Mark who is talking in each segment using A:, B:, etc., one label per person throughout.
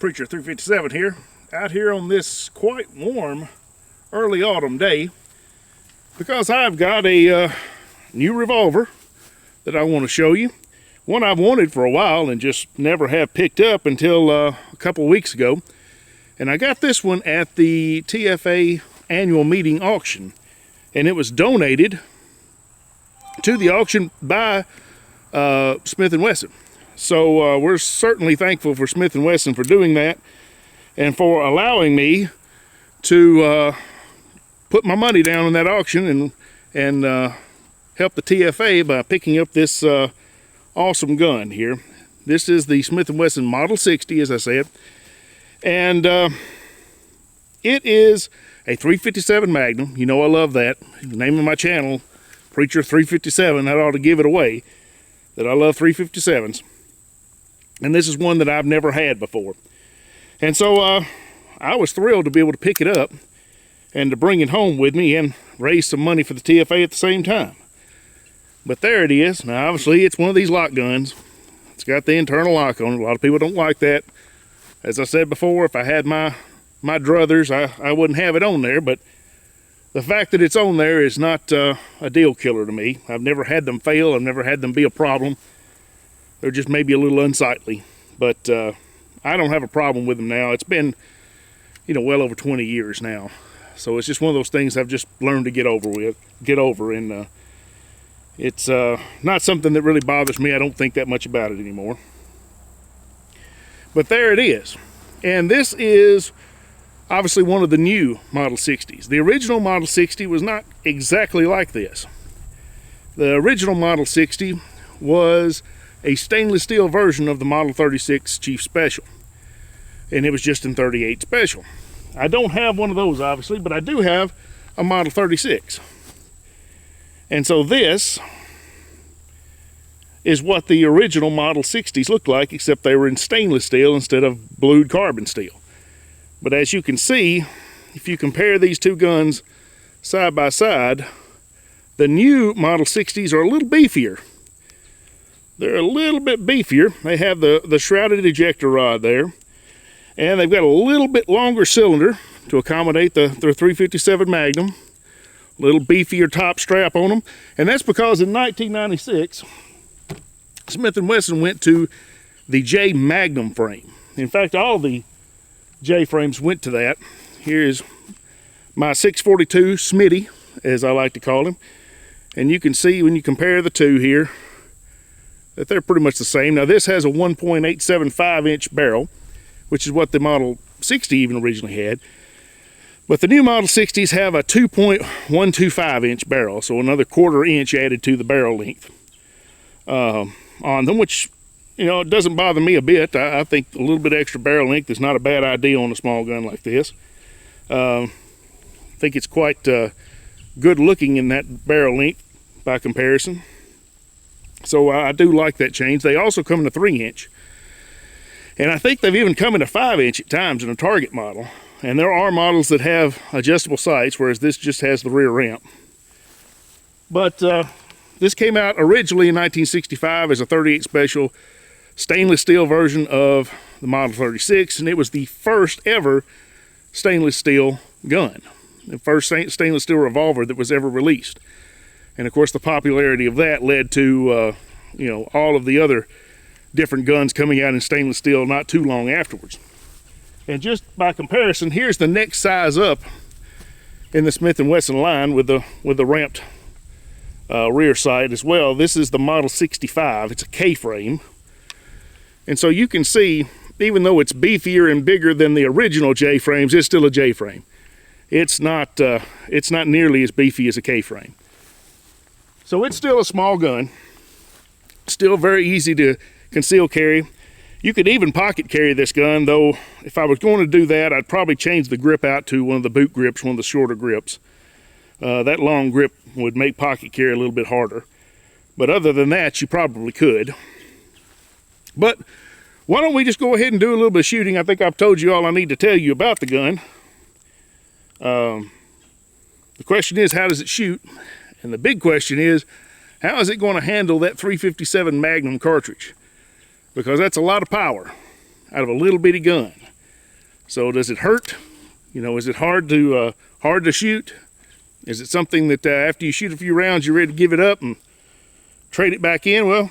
A: Preacher 357 here, out here on this quite warm early autumn day, because I've got a new revolver that I want to show you. One I've wanted for a while and just never have picked up until a couple weeks ago. And I got this one at the TFA annual meeting auction, and it was donated to the auction by Smith and Wesson. So we're certainly thankful for Smith and Wesson for doing that and for allowing me to put my money down in that auction and help the TFA by picking up this awesome gun here. This is the Smith and Wesson Model 60, as I said, and it is a 357 Magnum. You know I love that. The name of my channel, Preacher 357, that ought to give it away, that I love 357s. And this is one that I've never had before. And so I was thrilled to be able to pick it up and to bring it home with me and raise some money for the TFA at the same time. But there it is. Now obviously it's one of these lock guns. It's got the internal lock on it. A lot of people don't like that. As I said before, if I had my druthers, I wouldn't have it on there, but the fact that it's on there is not a deal killer to me. I've never had them fail. I've never had them be a problem. They're just maybe a little unsightly, but I don't have a problem with them now. It's been, well over 20 years now. So it's just one of those things I've just learned to get over, and it's not something that really bothers me. I don't think that much about it anymore. But there it is. And this is obviously one of the new Model 60s. The original Model 60 was not exactly like this. The original Model 60 was a stainless steel version of the Model 36 Chief Special, and it was just in 38 Special. I don't have one of those obviously, but I do have a Model 36. And so this is what the original Model 60s looked like, except they were in stainless steel instead of blued carbon steel. But as you can see, if you compare these two guns side by side, the new Model 60s are a little beefier. They're a little bit beefier. They have the shrouded ejector rod there, and they've got a little bit longer cylinder to accommodate their 357 Magnum. A little beefier top strap on them, and that's because in 1996, Smith and Wesson went to the J Magnum frame. In fact, all the J frames went to that. Here's my 642 Smitty, as I like to call him, and you can see when you compare the two here that they're pretty much the same. Now this has a 1.875 inch barrel, which is what the Model 60 even originally had. But the new Model 60s have a 2.125 inch barrel, so another 1/4 inch added to the barrel length on them, which, it doesn't bother me a bit. I think a little bit extra barrel length is not a bad idea on a small gun like this. I think it's quite good looking in that barrel length by comparison. So I do like that change. They also come in a 3-inch. And I think they've even come in a 5-inch at times in a Target model. And there are models that have adjustable sights, whereas this just has the rear ramp. But this came out originally in 1965 as a 38 Special stainless steel version of the Model 36, and it was the first ever stainless steel gun. The first stainless steel revolver that was ever released. And of course the popularity of that led to all of the other different guns coming out in stainless steel not too long afterwards. And just by comparison, here's the next size up in the Smith and Wesson line with the ramped rear sight as well. This is the Model 65. It's a K-frame. And so you can see, even though it's beefier and bigger than the original J-frames, it's still a J-frame. It's not nearly as beefy as a K-frame. So it's still a small gun, still very easy to conceal carry. You could even pocket carry this gun, though if I was going to do that, I'd probably change the grip out to one of the boot grips, one of the shorter grips. That long grip would make pocket carry a little bit harder. But other than that, you probably could. But why don't we just go ahead and do a little bit of shooting? I think I've told you all I need to tell you about the gun. The question is, how does it shoot? And the big question is, how is it going to handle that 357 Magnum cartridge? Because that's a lot of power out of a little bitty gun. So does it hurt? You know, is it hard to shoot? Is it something that after you shoot a few rounds, you're ready to give it up and trade it back in? Well,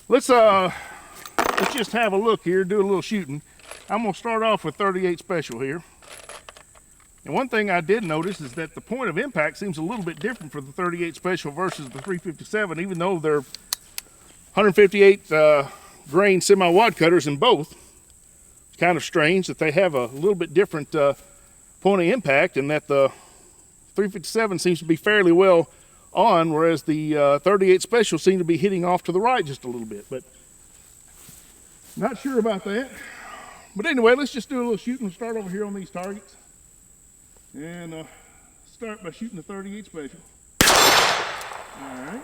A: let's just have a look here, do a little shooting. I'm gonna start off with 38 Special here. And one thing I did notice is that the point of impact seems a little bit different for the 38 Special versus the 357, even though they're 158 grain semi-wad cutters in both. It's kind of strange that they have a little bit different point of impact, and that the 357 seems to be fairly well on, whereas the 38 Special seem to be hitting off to the right just a little bit. But not sure about that. But anyway, let's just do a little shooting. We'll start over here on these targets. And start by shooting the 38 Special. All right.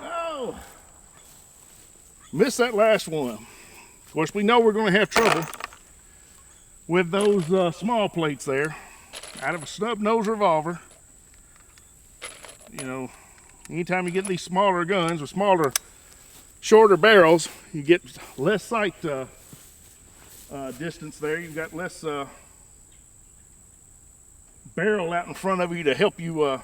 A: Oh! Missed that last one. Of course, we know we're going to have trouble with those small plates there out of a snub nose revolver. You know, anytime you get these smaller guns with smaller, shorter barrels, you get less sight distance there. You've got less barrel out in front of you to help you,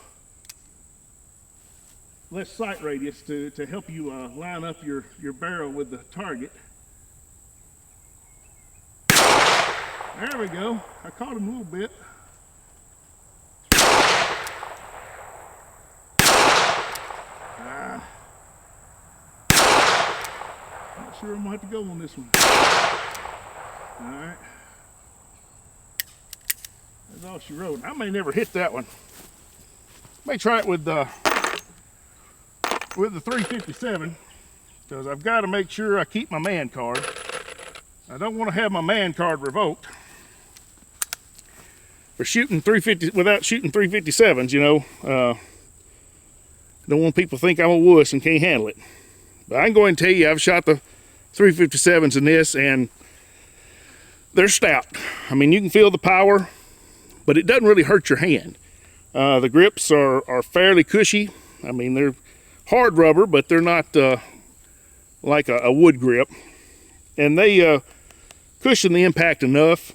A: less sight radius to help you line up your barrel with the target. There we go. I caught him a little bit. Not sure I'm gonna have to go on this one. All right. That's all she wrote. I may never hit that one. May try it with the 357, because I've got to make sure I keep my man card. I don't want to have my man card revoked for shooting 350 without shooting 357s. You know, don't want people to think I'm a wuss and can't handle it. But I can go and tell you, I've shot the 357s in this, and they're stout. I mean, you can feel the power, but it doesn't really hurt your hand. The grips are fairly cushy. I mean, they're hard rubber, but they're not like a wood grip. And they cushion the impact enough.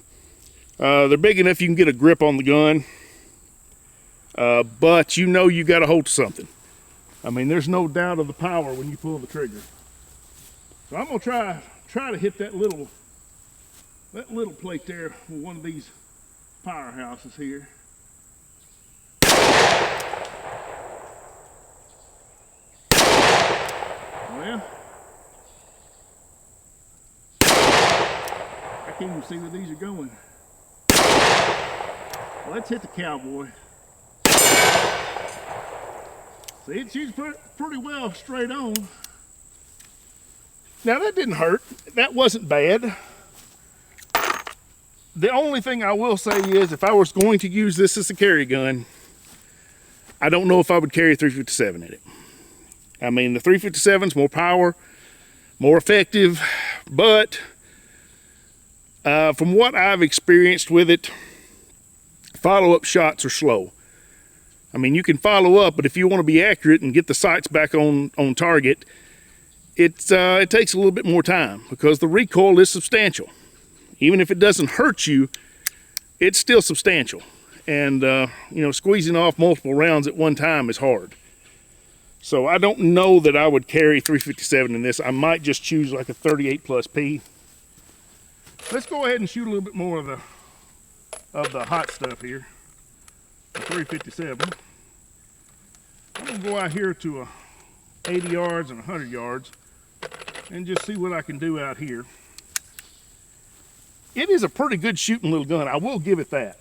A: They're big enough you can get a grip on the gun, but you know you got a hold of something. I mean, there's no doubt of the power when you pull the trigger. So I'm gonna try to hit that little plate there with one of these powerhouses here. Well, I can't even see where these are going. Well, let's hit the cowboy. See, it shoots pretty well straight on. Now that didn't hurt. That wasn't bad. The only thing I will say is, if I was going to use this as a carry gun, I don't know if I would carry a 357 in it. I mean, the 357's more power, more effective, but from what I've experienced with it, follow-up shots are slow. I mean, you can follow up, but if you want to be accurate and get the sights back on target, it takes a little bit more time, because the recoil is substantial. Even if it doesn't hurt you, it's still substantial. And, you know, squeezing off multiple rounds at one time is hard. So I don't know that I would carry 357 in this. I might just choose like a 38 plus P. Let's go ahead and shoot a little bit more of the hot stuff here. The 357. I'm gonna go out here to 80 yards and 100 yards and just see what I can do out here. It is a pretty good shooting little gun, I will give it that.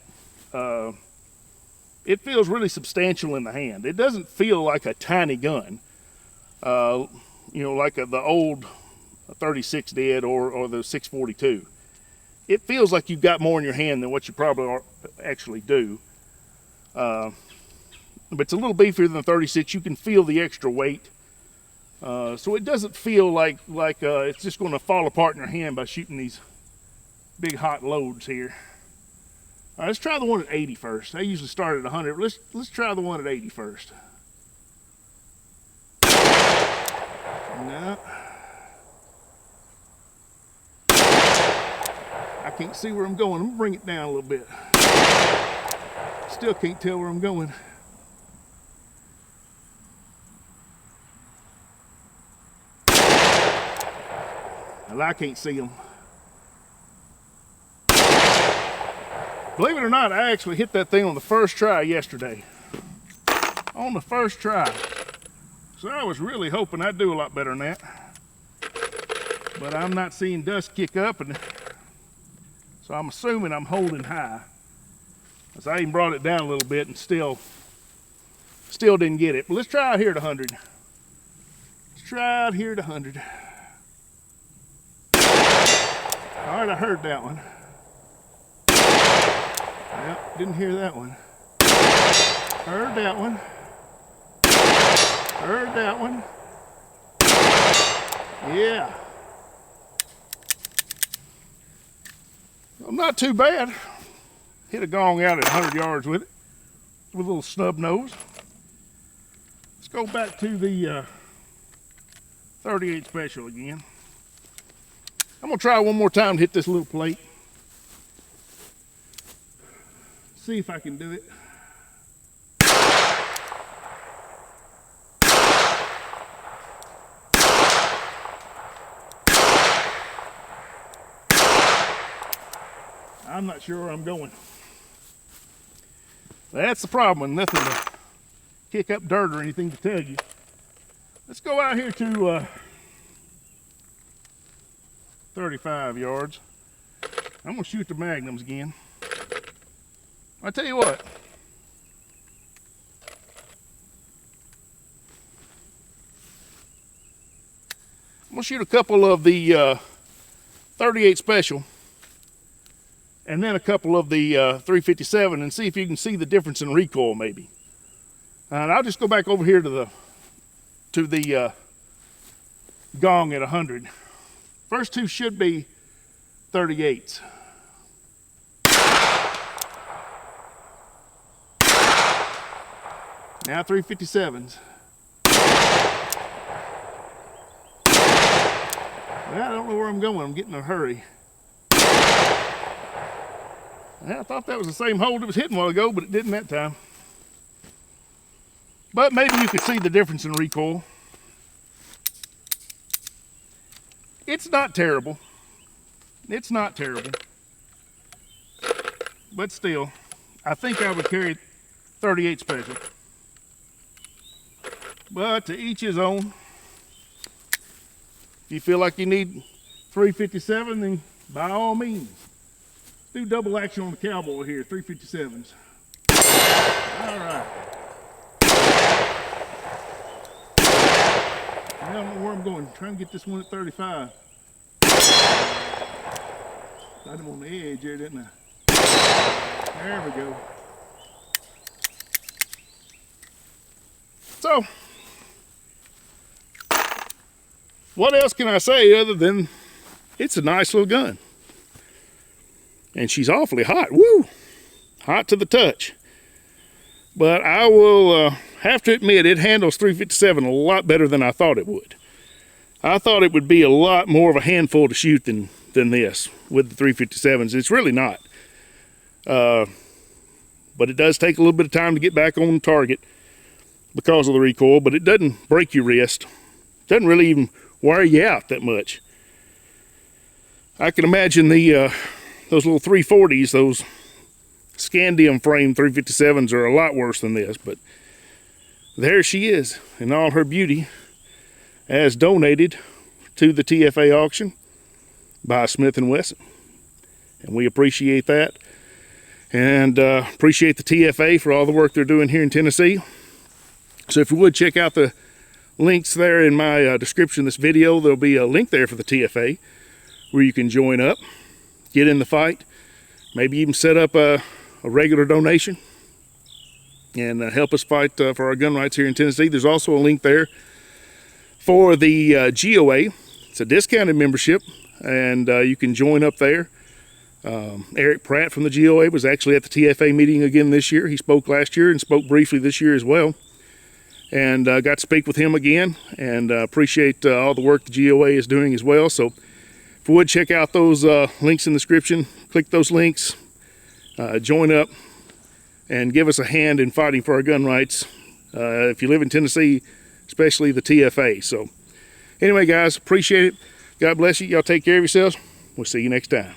A: It feels really substantial in the hand. It doesn't feel like a tiny gun, you know, like the old 36 did or the 642. It feels like you've got more in your hand than what you probably actually do. But it's a little beefier than the 36. You can feel the extra weight. So it doesn't feel like it's just going to fall apart in your hand by shooting these big hot loads here. All right, let's try the one at 80 first. I usually start at 100. Let's try the one at 80 first. No. I can't see where I'm going. I'm gonna bring it down a little bit. Still can't tell where I'm going. Well, I can't see them. Believe it or not, I actually hit that thing on the first try yesterday. On the first try. So I was really hoping I'd do a lot better than that. But I'm not seeing dust kick up, and so I'm assuming I'm holding high. Because I even brought it down a little bit and still didn't get it. But let's try out here at 100. Let's try out here at 100. All right, I heard that one. Yep, didn't hear that one. Heard that one. Heard that one. Yeah. Well, not too bad. Hit a gong out at 100 yards with it, with a little snub nose. Let's go back to the 38 special again. I'm gonna try one more time to hit this little plate. See if I can do it. I'm not sure where I'm going. That's the problem, nothing to kick up dirt or anything to tell you. Let's go out here to 35 yards. I'm gonna shoot the Magnums again. I tell you what. I'm gonna shoot a couple of the 38 special and then a couple of the 357 and see if you can see the difference in recoil maybe. And I'll just go back over here to the gong at 100. First two should be 38s. Now 357s. Well, I don't know where I'm going. I'm getting in a hurry. I thought that was the same hole that was hitting a while ago, but it didn't that time. But maybe you could see the difference in recoil. It's not terrible. It's not terrible. But still, I think I would carry 38 special. But to each his own. If you feel like you need 357, then by all means. Do double action on the cowboy here, 357s. All right. I don't know where I'm going. I'm trying to get this one at 35. Got him on the edge there, didn't I? There we go. So, what else can I say other than it's a nice little gun? And she's awfully hot. Woo! Hot to the touch. But I will have to admit it handles 357 a lot better than I thought it would. I thought it would be a lot more of a handful to shoot than this with the 357s. It's really not. But it does take a little bit of time to get back on target because of the recoil, but it doesn't break your wrist. It doesn't really even wear you out that much. I can imagine those little 340s, those scandium frame 357s are a lot worse than this, but there she is in all her beauty as donated to the TFA auction by Smith and Wesson. And we appreciate that and appreciate the TFA for all the work they're doing here in Tennessee. So if you would check out the links there in my description of this video, there'll be a link there for the TFA where you can join up, get in the fight, maybe even set up a regular donation and help us fight for our gun rights here in Tennessee. There's also a link there for the GOA. It's a discounted membership, and you can join up there Eric Pratt from the GOA was actually at the TFA meeting again this year. He spoke last year and spoke briefly this year as well. And got to speak with him again, and appreciate all the work the GOA is doing as well. So if you would, check out those links in the description, click those links, join up, and give us a hand in fighting for our gun rights. If you live in Tennessee, especially the TFA. So anyway, guys, appreciate it. God bless you. Y'all take care of yourselves. We'll see you next time.